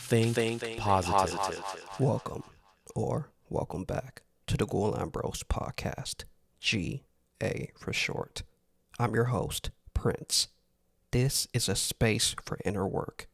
Think positive. Welcome, or welcome back, to the GHOUL-AMBROSE podcast, GA for short. I'm your host, Prince. This is a space for inner work,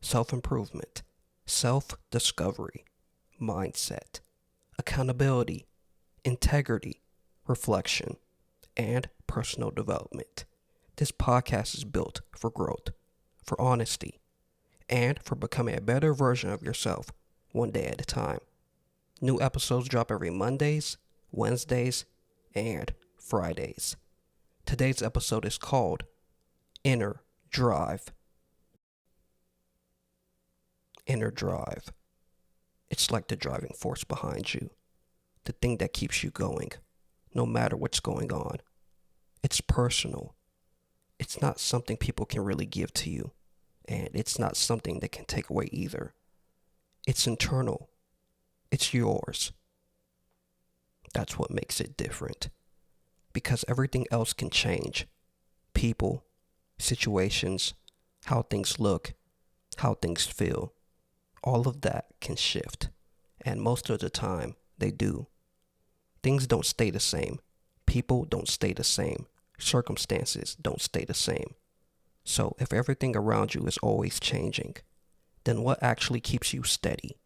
self-improvement, self-discovery, mindset, accountability, integrity, reflection, and personal development. This podcast is built for growth, for honesty, and for becoming a better version of yourself one day at a time. New episodes drop every Mondays, Wednesdays, and Fridays. Today's episode is called Inner Drive. Inner drive. It's like the driving force behind you, the thing that keeps you going, no matter what's going on. It's personal. It's not something people can really give to you. And it's not something that can take away either. It's internal. It's yours. That's what makes it different. Because everything else can change. People, situations, how things look, how things feel. All of that can shift. And most of the time, they do. Things don't stay the same. People don't stay the same. Circumstances don't stay the same. So if everything around you is always changing, then what actually keeps you steady?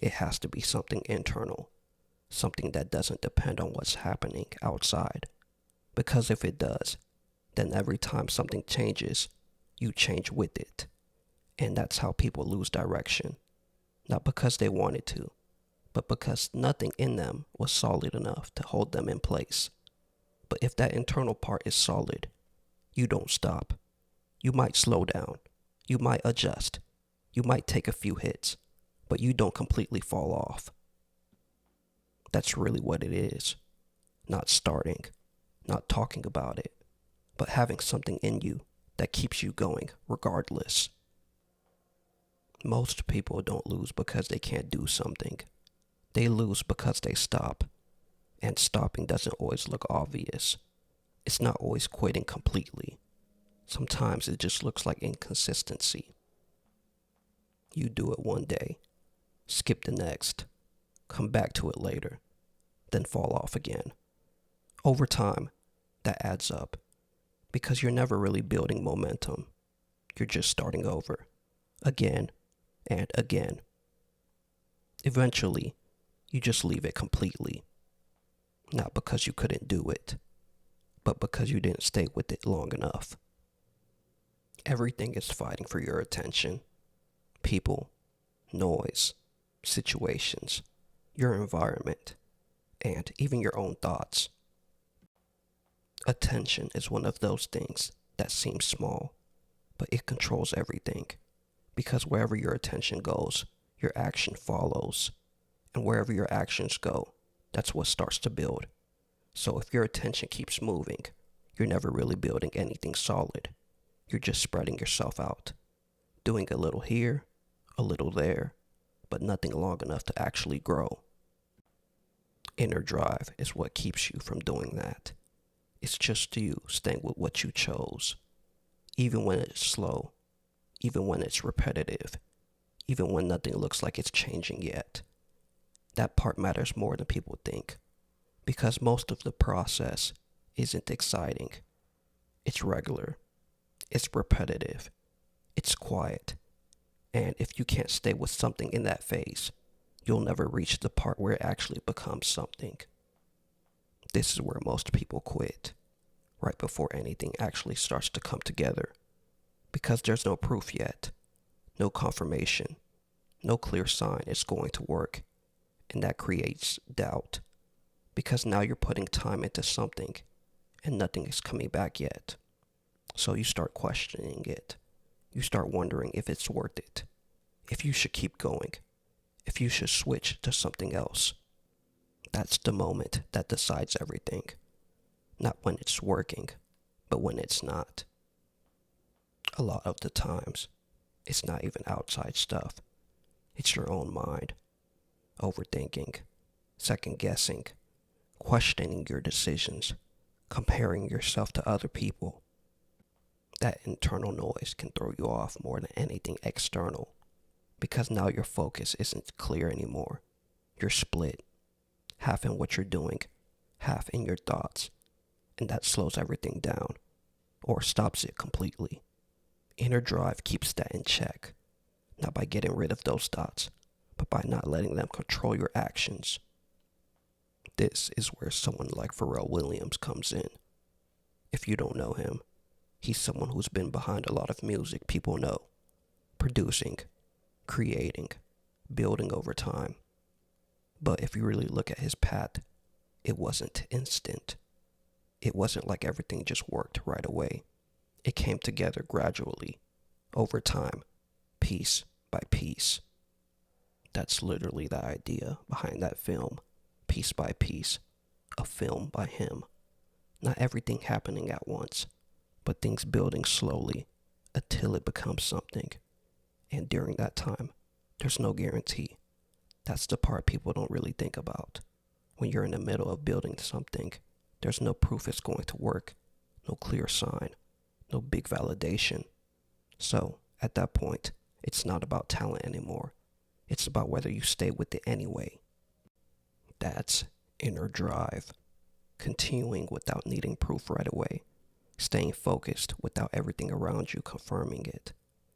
It has to be something internal, something that doesn't depend on what's happening outside. Because if it does, then every time something changes, you change with it. And that's how people lose direction. Not because they wanted to, but because nothing in them was solid enough to hold them in place. But if that internal part is solid, you don't stop. You might slow down. You might adjust. You might take a few hits, but you don't completely fall off. That's really what it is. Not starting, not talking about it, but having something in you that keeps you going regardless. Most people don't lose because they can't do something. They lose because they stop. And stopping doesn't always look obvious. It's not always quitting completely. Sometimes it just looks like inconsistency. You do it one day, skip the next, come back to it later, then fall off again. Over time, that adds up because you're never really building momentum. You're just starting over, again and again. Eventually, you just leave it completely. Not because you couldn't do it, but because you didn't stay with it long enough. Everything is fighting for your attention. People, noise, situations, your environment, and even your own thoughts. Attention is one of those things that seems small, but it controls everything. Because wherever your attention goes, your action follows. And wherever your actions go, that's what starts to build. So if your attention keeps moving, you're never really building anything solid. You're just spreading yourself out, doing a little here, a little there, but nothing long enough to actually grow. Inner drive is what keeps you from doing that. It's just you staying with what you chose, even when it's slow, even when it's repetitive, even when nothing looks like it's changing yet. That part matters more than people think. Because most of the process isn't exciting. It's regular. It's repetitive. It's quiet. And if you can't stay with something in that phase, you'll never reach the part where it actually becomes something. This is where most people quit, right before anything actually starts to come together. Because there's no proof yet, no confirmation, no clear sign it's going to work. And that creates doubt. Because now you're putting time into something and nothing is coming back yet. So you start questioning it. You start wondering if it's worth it, if you should keep going, if you should switch to something else. That's the moment that decides everything. Not when it's working, but when it's not. A lot of the times, it's not even outside stuff. It's your own mind. Overthinking, second guessing, questioning your decisions, comparing yourself to other people. That internal noise can throw you off more than anything external. because now your focus isn't clear anymore. You're split, half in what you're doing, half in your thoughts, and that slows everything down, or stops it completely. Inner drive keeps that in check, not by getting rid of those thoughts, but by not letting them control your actions. This is where someone like Pharrell Williams comes in. If you don't know him, he's someone who's been behind a lot of music people know, producing, creating, building over time. But if you really look at his path, it wasn't instant. It wasn't like everything just worked right away. It came together gradually, over time, piece by piece. That's literally the idea behind that film, piece by piece, a film by him. Not everything happening at once, but things building slowly until it becomes something. And during that time, there's no guarantee. That's the part people don't really think about. When you're in the middle of building something, there's no proof it's going to work, no clear sign, no big validation. So, at that point, it's not about talent anymore. It's about whether you stay with it anyway. That's inner drive. Continuing without needing proof right away. Staying focused without everything around you confirming it.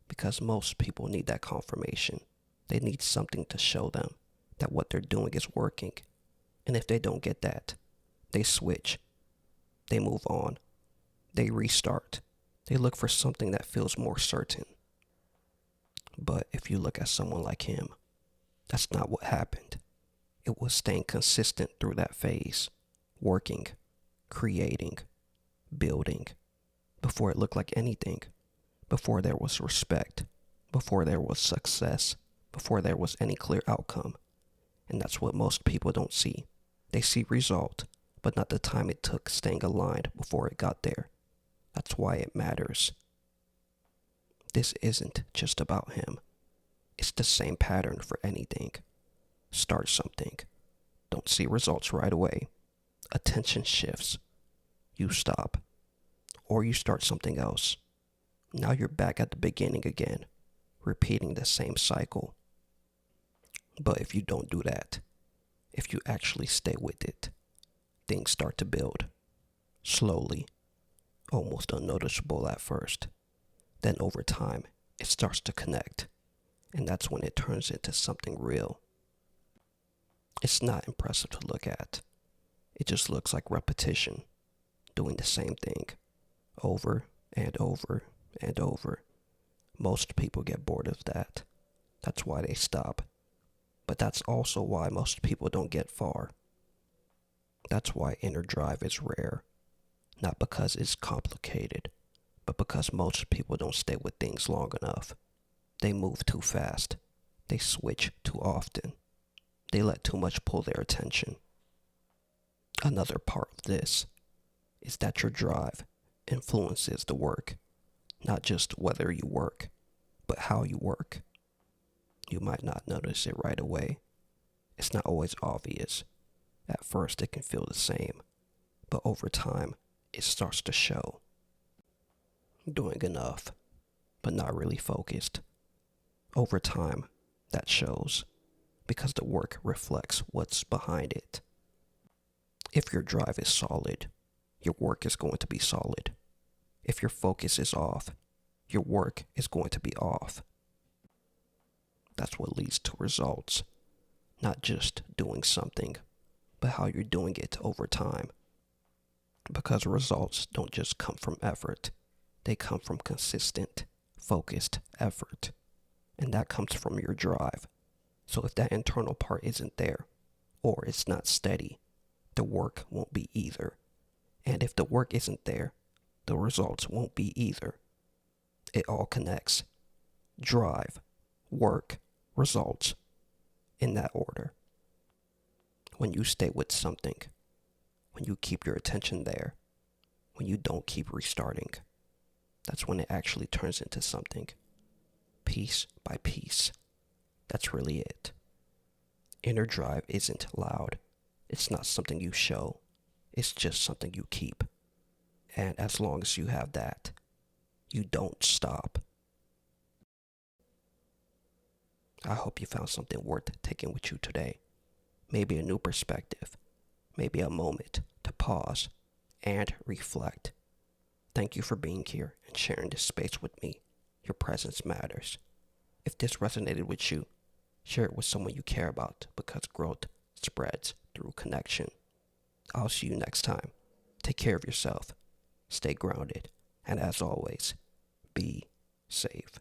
Because most people need that confirmation. They need something to show them that what they're doing is working. And if they don't get that, they switch. They move on. They restart. They look for something that feels more certain. But if you look at someone like him, that's not what happened. It was staying consistent through that phase, working, creating, building, before it looked like anything, before there was respect, before there was success, before there was any clear outcome. And that's what most people don't see. They see result, but not the time it took staying aligned before it got there. That's why it matters. This isn't just about him. It's the same pattern for anything. Start something. Don't see results right away. Attention shifts. You stop. Or you start something else. Now you're back at the beginning again, repeating the same cycle. But if you don't do that, if you actually stay with it, things start to build. Slowly. Almost unnoticeable at first. Then over time, it starts to connect. And that's when it turns into something real. It's not impressive to look at. It just looks like repetition, doing the same thing, over and over and over. Most people get bored of that. That's why they stop. But that's also why most people don't get far. That's why inner drive is rare. Not because it's complicated, but because most people don't stay with things long enough. They move too fast. They switch too often. They let too much pull their attention. Another part of this is that your drive influences the work, not just whether you work, but how you work. You might not notice it right away. It's not always obvious. At first it can feel the same, but over time it starts to show. Doing enough, but not really focused. Over time, that shows, because the work reflects what's behind it. If your drive is solid, your work is going to be solid. If your focus is off, your work is going to be off. That's what leads to results. Not just doing something, but how you're doing it over time. Because results don't just come from effort. They come from consistent, focused effort. And that comes from your drive. So if that internal part isn't there, or it's not steady, the work won't be either. And if the work isn't there, the results won't be either. It all connects. Drive, work, results, in that order. When you stay with something, when you keep your attention there, when you don't keep restarting, that's when it actually turns into something. Piece by piece. That's really it. Inner drive isn't loud. It's not something you show. It's just something you keep. And as long as you have that, you don't stop. I hope you found something worth taking with you today. Maybe a new perspective, maybe a moment to pause and reflect. Thank you for being here and sharing this space with me. Your presence matters. If this resonated with you, share it with someone you care about because growth spreads through connection. I'll see you next time. Take care of yourself, stay grounded, and as always, be safe.